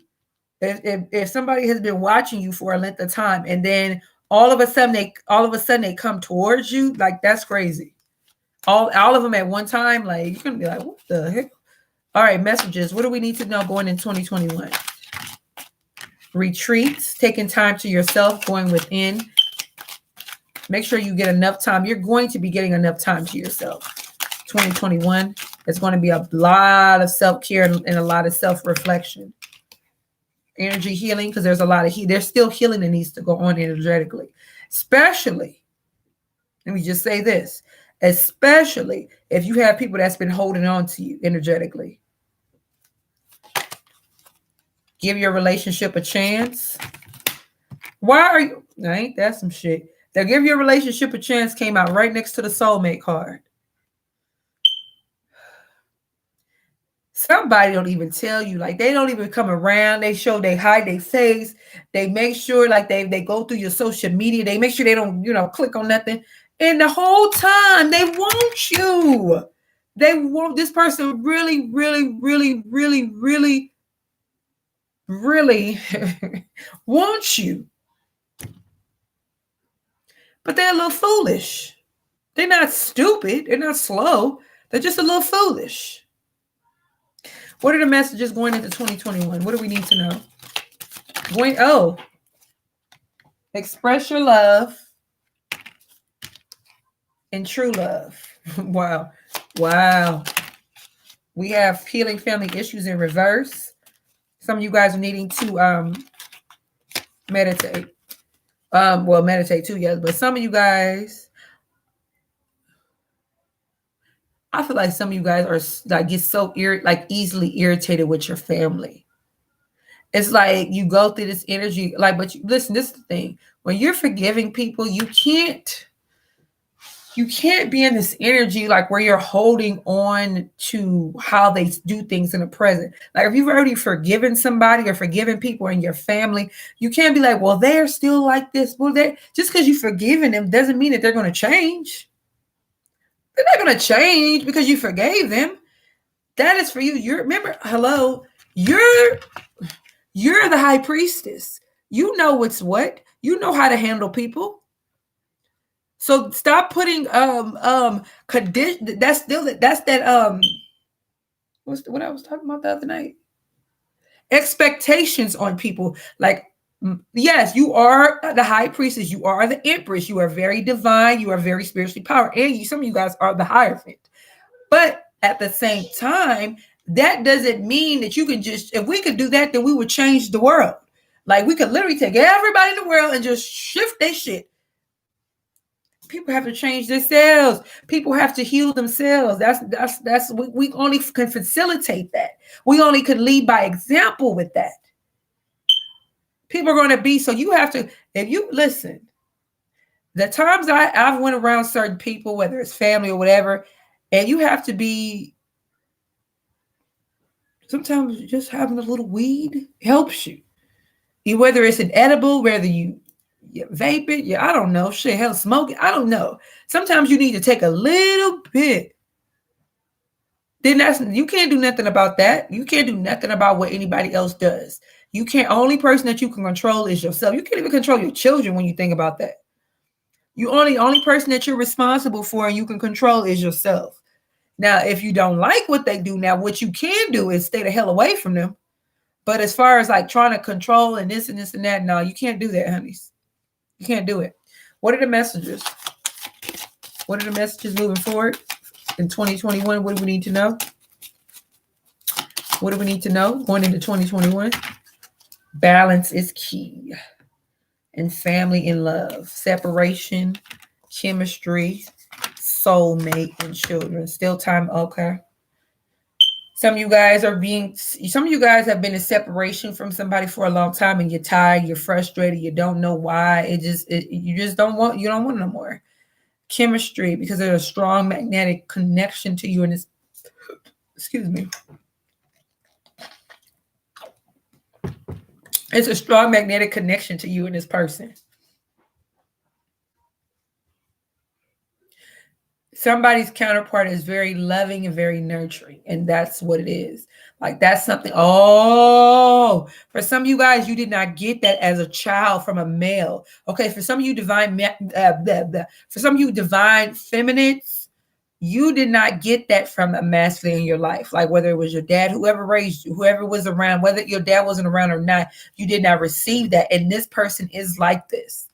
if somebody has been watching you for a length of time, and then all of a sudden they come towards you, like, that's crazy. All of them at one time, like, you're gonna be like, what the heck? All right, messages. What do we need to know going in 2021? Retreats, taking time to yourself, going within. Make sure you get enough time. You're going to be getting enough time to yourself. 2021 is going to be a lot of self-care and a lot of self-reflection. Energy healing, because there's a lot of there's still healing that needs to go on energetically. Especially, let me just say this, especially if you have people that's been holding on to you energetically. Give your relationship a chance. Why are you? Ain't that some shit? They'll give your relationship a chance came out right next to the soulmate card. Somebody don't even tell you, like, they don't even come around. They hide their face. They make sure, like, they go through your social media. They make sure they don't, click on nothing. And the whole time they want you. They want this person really, really, really, really, really, really wants you. But they're a little foolish. They're not stupid. They're not slow. They're just a little foolish. What are the messages going into 2021? What do we need to know? Express your love and true love. Wow. We have healing family issues in reverse. Some of you guys are needing to meditate. Meditate too, yes. But some of you guys, I feel like some of you guys are like get so easily irritated with your family. It's like you go through this energy, but listen, this is the thing. When you're forgiving people, you can't be in this energy like where you're holding on to how they do things in the present. Like, if you've already forgiven somebody or forgiven people in your family, you can't be like, well, they're still like this. Well, just because you've forgiven them doesn't mean that they're going to change. They're not going to change because you forgave them. That is for you. You're the high priestess. You know what's what. You know how to handle people. So stop putting condition. That's what I was talking about the other night. Expectations on people. Like, yes, you are the high priestess. You are the empress. You are very divine. You are very spiritually powered. And some of you guys are the Hierophant. But at the same time, that doesn't mean that you can just, if we could do that, then we would change the world. Like, we could literally take everybody in the world and just shift their shit. People have to change themselves. People have to heal themselves. We only can facilitate that. We only can lead by example with that. People are going to be, so you have to, if you listen, the times I've went around certain people, whether it's family or whatever, and you have to be, sometimes just having a little weed helps you. Whether it's an edible, whether you vape it, I don't know, hell, smoke it, I don't know. Sometimes you need to take a little bit. Then you can't do nothing about that. You can't do nothing about what anybody else does. Only person that you can control is yourself. You can't even control your children when you think about that. Only person that you're responsible for and you can control is yourself. Now, if you don't like what they do, now what you can do is stay the hell away from them. But as far as like trying to control and this and this and that, no, you can't do that, honeys. You can't do it. What are the messages? What are the messages moving forward in 2021? What do we need to know? What do we need to know going into 2021? Balance is key. and family and love, separation, chemistry, soulmate, and children. Still time. Okay. Some of you guys some of you guys have been in separation from somebody for a long time and you're tired, you're frustrated, you don't know why. You just you don't want no more. Chemistry, because there's a strong magnetic connection to you in this, excuse me. It's a strong magnetic connection to you and this person. Somebody's counterpart is very loving and very nurturing, and that's what it is. Like that's something. Oh, for some of you guys, you did not get that as a child from a male. Okay, for some of you for some of you divine feminines, you did not get that from a masculine in your life. Like whether it was your dad, whoever raised you, whoever was around, whether your dad wasn't around or not, you did not receive that. And this person is like this,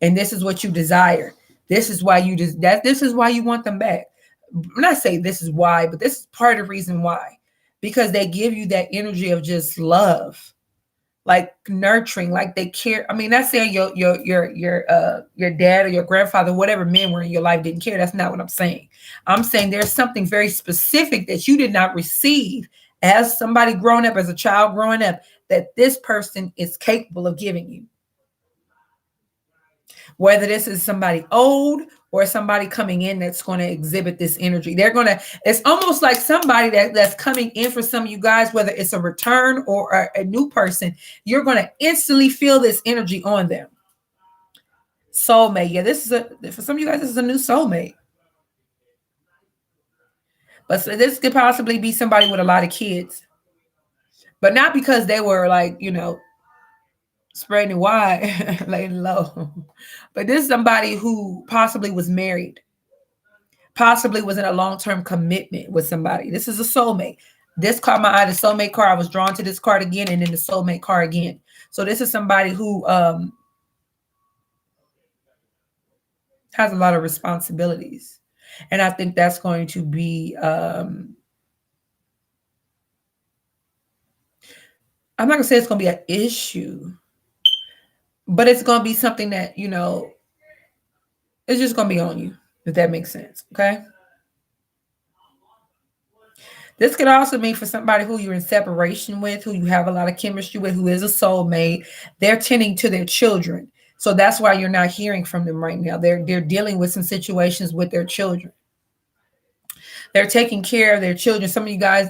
and this is what you desire. This is why this is why you want them back. I'm not saying this is why, but this is part of the reason why. Because they give you that energy of just love, like nurturing, like they care. I mean, not saying your dad or your grandfather, whatever men were in your life, didn't care. That's not what I'm saying. I'm saying there's something very specific that you did not receive as somebody growing up, as a child growing up, that this person is capable of giving you. Whether this is somebody old or somebody coming in that's going to exhibit this energy. It's almost like somebody that's coming in for some of you guys, whether it's a return or a new person, you're going to instantly feel this energy on them. Soulmate. Yeah, for some of you guys, this is a new soulmate. But so this could possibly be somebody with a lot of kids. But not because they were like, spreading wide, laying low. But this is somebody who possibly was married, possibly was in a long-term commitment with somebody. This is a soulmate. This caught my eye, the soulmate card. I was drawn to this card again, and then the soulmate card again. So this is somebody who has a lot of responsibilities. And I think that's going to be, I'm not going to say it's going to be an issue, but it's going to be something that, it's just going to be on you, if that makes sense. Okay. This could also mean for somebody who you're in separation with, who you have a lot of chemistry with, who is a soulmate. They're tending to their children. So that's why you're not hearing from them right now. They're dealing with some situations with their children. They're taking care of their children. Some of you guys,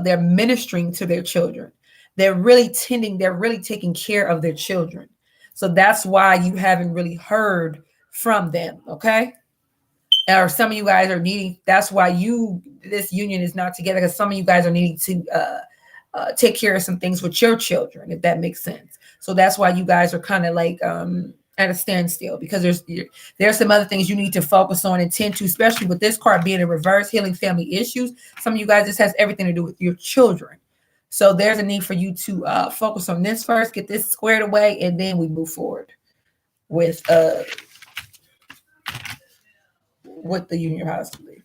they're ministering to their children. They're really taking care of their children. So that's why you haven't really heard from them. Okay. Or some of you guys are needing, that's why this union is not together, because some of you guys are needing to take care of some things with your children, if that makes sense. So that's why you guys are kind of like at a standstill, because there's some other things you need to focus on and tend to, especially with this card being in reverse, healing family issues. Some of you guys, this has everything to do with your children. So there's a need for you to focus on this first, get this squared away, and then we move forward with the union possibly.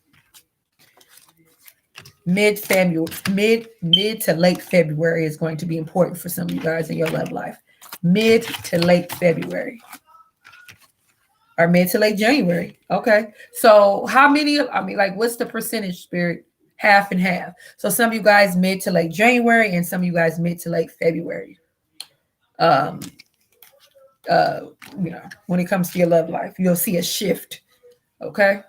Mid to late February is going to be important for some of you guys in your love life. Mid to late February. Or mid to late January. Okay. So how many, what's the percentage, Spirit? Half and half. So some of you guys mid to late January and some of you guys mid to late February. When it comes to your love life, you'll see a shift. Okay.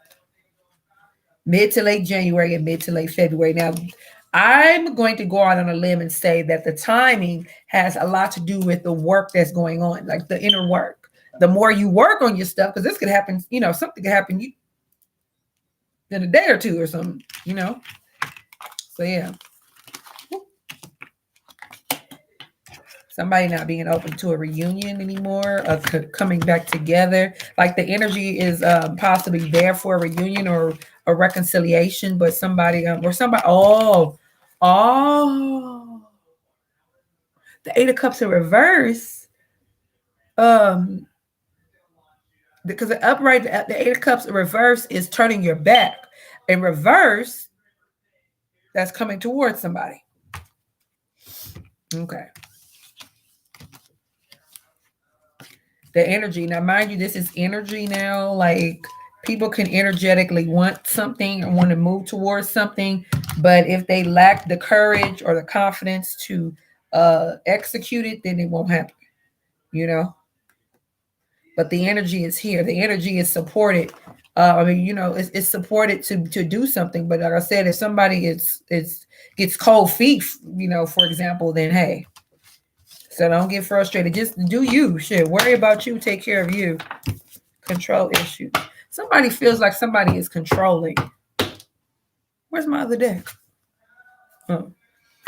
Mid to late January and mid to late February. Now, I'm going to go out on a limb and say that the timing has a lot to do with the work that's going on, like the inner work. The more you work on your stuff, because this could happen, something could happen in a day or two or something, So, yeah. Somebody not being open to a reunion anymore, coming back together. Like the energy is possibly there for a reunion or a reconciliation, but the Eight of Cups in reverse. Because the upright, the Eight of Cups in reverse is turning your back. In reverse, that's coming towards somebody. Okay. The energy. Now, mind you, this is energy now. Like people can energetically want something and want to move towards something, but if they lack the courage or the confidence to execute it, then it won't happen, you know. But the energy is here. The energy is supported. I mean, it's supported to do something. But like I said, if somebody is gets cold feet, for example, then hey, so don't get frustrated. Just do you. Shit. Worry about you. Take care of you. Control issues. Somebody feels like somebody is controlling. Where's my other deck? Oh.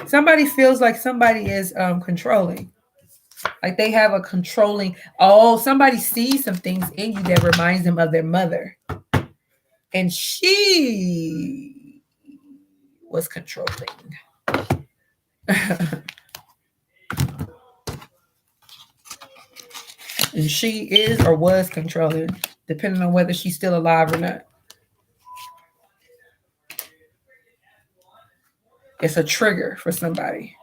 Somebody feels like somebody is controlling. Like they have a controlling. Oh, somebody sees some things in you that reminds them of their mother. And she was controlling. And she is or was controlling, depending on whether she's still alive or not. It's a trigger for somebody.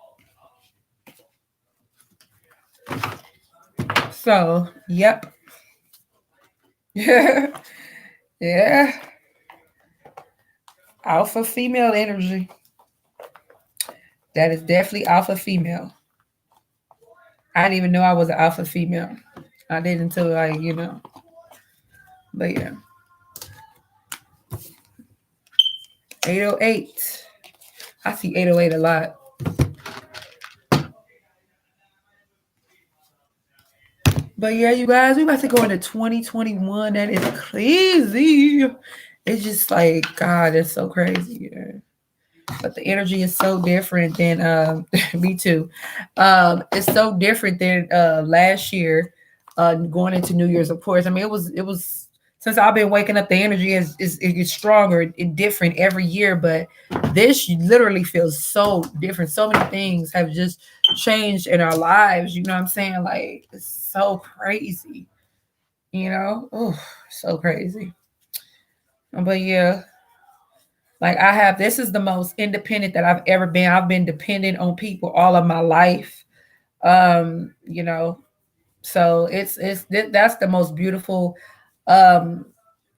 So, yep. Yeah. Alpha female energy. That is definitely alpha female. I didn't even know I was an alpha female. I did until But yeah. 808. I see 808 a lot. But yeah, you guys, we about to go into 2021. That is crazy. It's just like, God, it's so crazy. Yeah. But the energy is so different than me too. It's so different than last year, going into New Year's, of course. I mean, it was since I've been waking up, the energy is it gets stronger and different every year. But this literally feels so different. So many things have just changed in our lives. You know what I'm saying? Like it's so crazy. Oh, so crazy. But yeah, like this is the most independent that I've ever been. I've been dependent on people all of my life. Um, you know, so that's the most beautiful um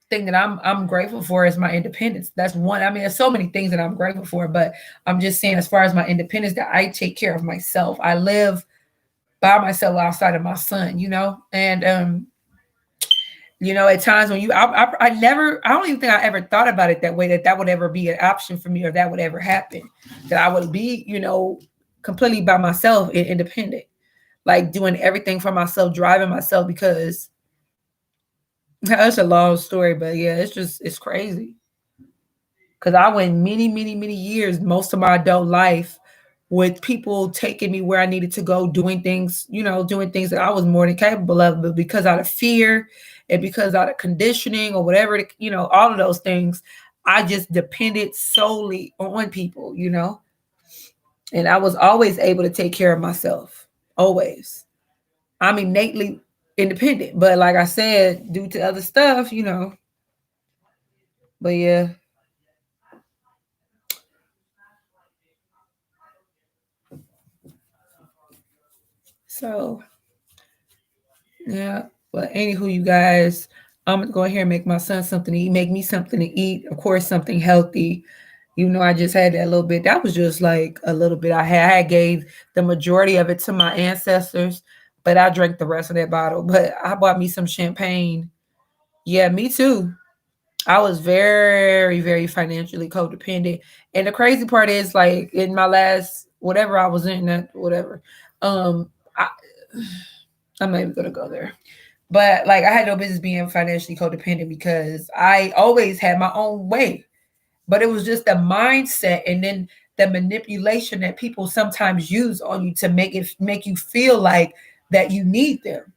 thing that I'm grateful for is my independence. That's one. I mean, there's so many things that I'm grateful for, but I'm just saying as far as my independence that I take care of myself. I live by myself outside of my son, and at times when I never, I don't even think I ever thought about it that way, that would ever be an option for me or that would ever happen, that I would be, completely by myself and independent, like doing everything for myself, driving myself, because that's a long story, but yeah, it's crazy. Because I went many, many, many years, most of my adult life, with people taking me where I needed to go, doing things that I was more than capable of, but because out of fear and because out of conditioning or whatever, all of those things, I just depended solely on people. And I was always able to take care of myself. Always. I'm innately independent, but like I said, due to other stuff. But yeah. So yeah, but anywho, you guys, I'm gonna go ahead and make my son something to eat, make me something to eat. Of course, something healthy. I just had that little bit. That was just like a little bit. I gave the majority of it to my ancestors, but I drank the rest of that bottle. But I bought me some champagne. Yeah, me too. I was very, very financially codependent. And the crazy part is, like, in my last whatever I was in, that whatever, I, I'm not even gonna go there. But like I had no business being financially codependent because I always had my own way. But it was just the mindset and then the manipulation that people sometimes use on you to make you feel like that you need them.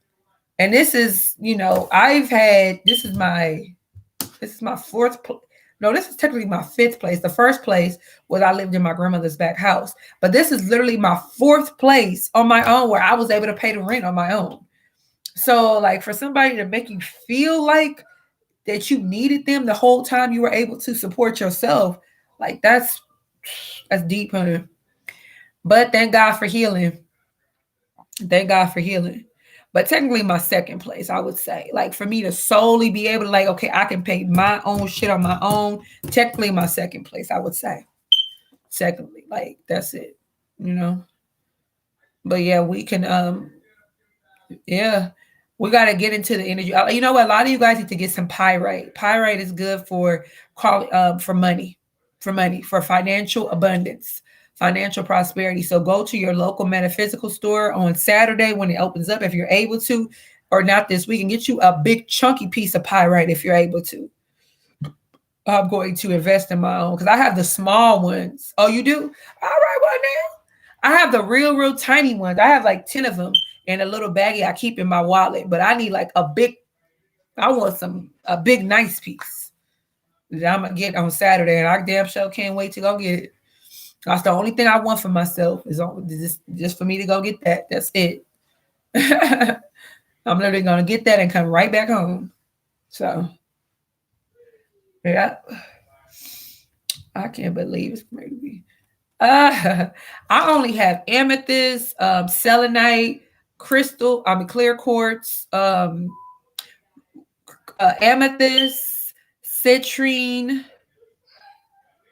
And this is, this is my no, this is technically my fifth place. The first place was I lived in my grandmother's back house. But this is literally my fourth place on my own where I was able to pay the rent on my own. So, like, for somebody to make you feel like that you needed them the whole time you were able to support yourself, like that's deep, honey. But thank God for healing. Thank God for healing. but technically my second place, I would say. Like for me to solely be able to like, okay, I can pay my own shit on my own. Technically my second place, I would say. Secondly, like that's it, you know. But yeah, we can yeah, we got to get into the energy. You know what? A lot of you guys need to get some pyrite. Pyrite is good for money, for financial abundance, financial prosperity. So go to your local metaphysical store on Saturday when it opens up, if you're able to, or not this week, and get you a big chunky piece of pyrite if you're able to. I'm going to invest in my own because I have the small ones. Oh, you do? All right, what now? I have the real tiny ones. I have like 10 of them in a little baggie I keep in my wallet, but I need like I want a big nice piece that I'm gonna get on Saturday, and I damn sure can't wait to go get it. That's the only thing I want for myself is just for me to go get that. That's it. I'm literally gonna get that and come right back home. So yeah, I can't believe it's maybe. I only have amethyst, selenite, clear quartz, amethyst, citrine.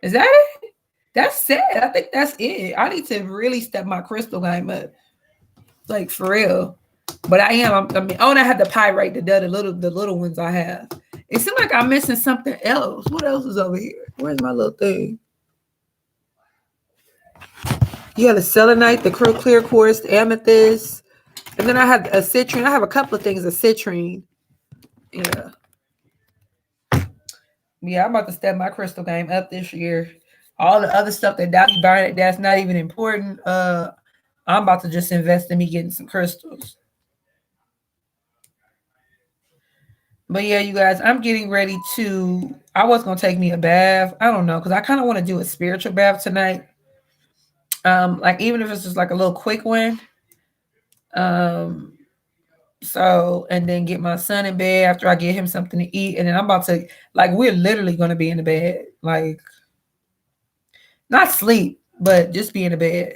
Is that it? That's it. I think that's it. I need to really step my crystal game up, like for real. But I am. I mean, oh, and I have the pyrite, the little ones I have. It seems like I'm missing something else. What else is over here? Where's my little thing? Yeah, the selenite, the clear quartz, the amethyst, and then I have a citrine. I have a couple of things of citrine. Yeah. Yeah, I'm about to step my crystal game up this year. All the other stuff that Dottie buying that's not even important. I'm about to just invest in me getting some crystals. But yeah, you guys, I'm getting ready to. I was gonna take me a bath. I don't know because I kind of want to do a spiritual bath tonight. Like even if it's just like a little quick one. Um, so and then get my son in bed after I get him something to eat, and then I'm about to like we're literally gonna be in the bed, like not sleep, but just be in the bed.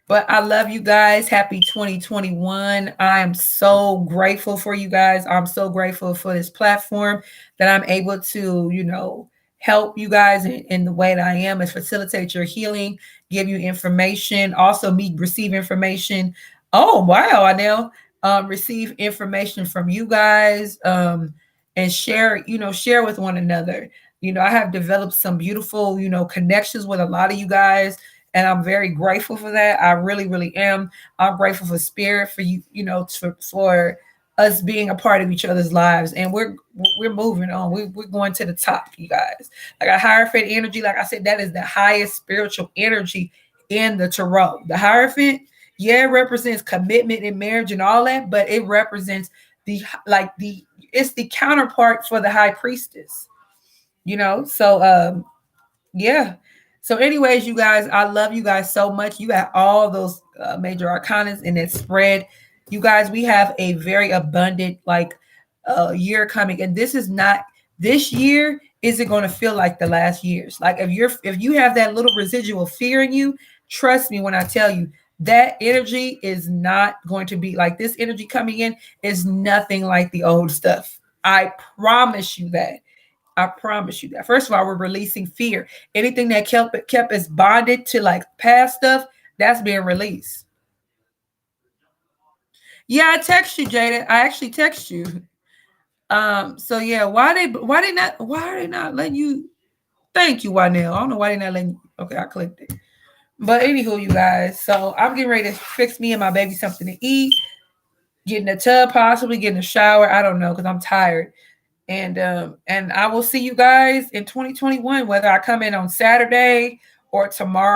But I love you guys. Happy 2021. I am so grateful for you guys. I'm so grateful for this platform that I'm able to, help you guys in the way that I am and facilitate your healing, give you information, also me receive information. Oh, wow. I now receive information from you guys and share with one another. I have developed some beautiful, connections with a lot of you guys, and I'm very grateful for that. I really, really am. I'm grateful for spirit, for you, for us being a part of each other's lives, and we're moving on. We're going to the top, you guys. Like a Hierophant energy, like I said, that is the highest spiritual energy in the tarot. The Hierophant, yeah, it represents commitment in marriage and all that, but it represents it's the counterpart for the High Priestess. So yeah. So, anyways, you guys, I love you guys so much. You got all those major arcanas in that spread. You guys, we have a very abundant year coming, and this year isn't going to feel like the last years. Like if you have that little residual fear in you, trust me when I tell you that energy is not going to be like this. Energy coming in is nothing like the old stuff. I promise you that. I promise you that. First of all, we're releasing fear. Anything that kept us bonded to like past stuff, that's being released. Yeah, I text you, Jada. I actually text you. So yeah, why are they not letting you? Thank you, Wynell. I don't know why they're not letting you. Okay, I clicked it. But anywho, you guys, so I'm getting ready to fix me and my baby something to eat, get in the tub, possibly get in the shower. I don't know because I'm tired. And I will see you guys in 2021, whether I come in on Saturday or tomorrow.